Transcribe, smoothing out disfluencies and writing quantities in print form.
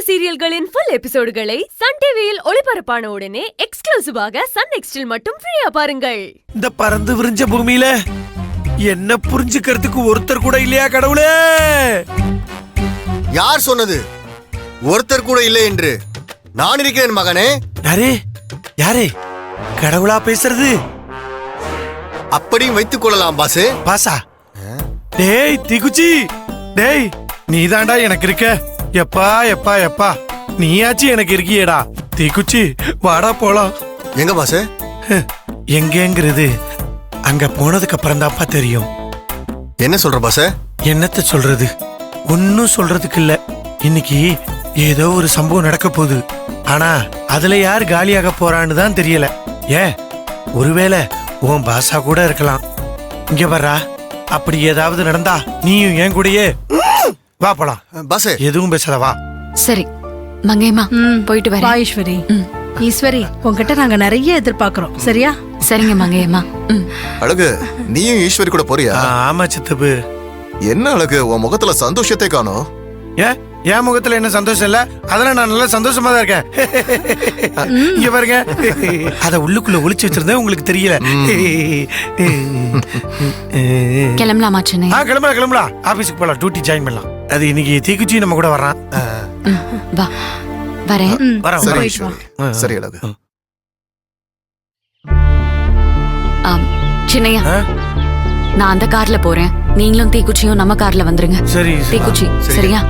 சீரியல்களின் full எபிசோடுகளை Sun டிவியில் ஒளிபரப்பான உடனே எக்ஸ்க்ளூசிவாக சன் நெக்ஸ்டில் மட்டும் ஃப்ரீயா பாருங்கள். இந்த பறந்து விரிஞ்ச பூமியில என்ன புரிஞ்சுக்கிறதுக்கு ஒருத்தர் கூட இல்லையா கடவுளே? யார் சொன்னது ஒருத்தர் கூட இல்லை என்று? நான் இருக்கிறேன் மகனே. யாரே யாரே கடவுளா பேசுறது? அப்படியும் வைத்துக் கொள்ளலாம் பாசு. பாசா? டேய் தீக்குச்சி, டேய் நீதாண்டா எனக்கு இருக்க. எப்பா எப்பா எப்பா நீயாச்சு எனக்கு இருக்கியேடா. தீக்குச்சி வாடா போலாம். எங்க பாசு? எங்கங்கிறது அங்க போனதுக்கு அப்புறம் தான்ப்பா தெரியும். என்ன சொல்ற பாசு? என்னத்த சொல்றது? ஒன்னும் சொல்றதுக்கு இல்ல. இன்னைக்கு ஏதோ ஒரு சம்பவம் நடக்க போகுது. ஆனா அதுல யார் காலியாக போறான்னு தான் தெரியல. ஏன் ஒருவேளை உன் பாசா கூட இருக்கலாம். இங்க வர்றா, அப்படி ஏதாவது நடந்தா நீயும் என் கூடயே வா போலாம். பாசு எதுவும் பேசாத வா. சரி மங்கையம்மா போயிட்டு வரேன். ஈஸ்வரி, ஈஸ்வரி உங்ககிட்ட நாங்க நிறைய எதிர்பார்க்கிறோம். சரியா? சரிங்க மங்கையம்மா. அழகு, நீயும் ஈஸ்வரி கூட போறியா? ஆமா சித்தப்பு. என்ன அழகு, உன் முகத்துல சந்தோஷத்தை காணோம். ஏன் என் முகத்துல என்ன சந்தோஷம் இல்ல? அதெல்லாம் நான் நல்லா சந்தோஷமா தான் இருக்கேன். இங்க பாருங்க, அத உள்ளுக்குள்ள ஒளிச்சு வச்சிருந்தேன், உங்களுக்கு தெரியல. கிளம்பலாமா சென்னை? கிளம்பலாம் கிளம்பலாம். ஆபீஸ்க்கு போலாம், டியூட்டி ஜாயின் பண்ணலாம். அது இன்னைக்கு தீக்குச்சி நம்ம கூட வர்றான். வா வரேன். வரேன் சரி வரேன். ஈஸ்வரி, சரி அழகு. சின்னையா, நான் அந்த கார்ல போறேன். நீங்களும் தீக்குச்சியும் நம்ம கார்ல வந்துருங்க. சரி தீக்குச்சி சரியா?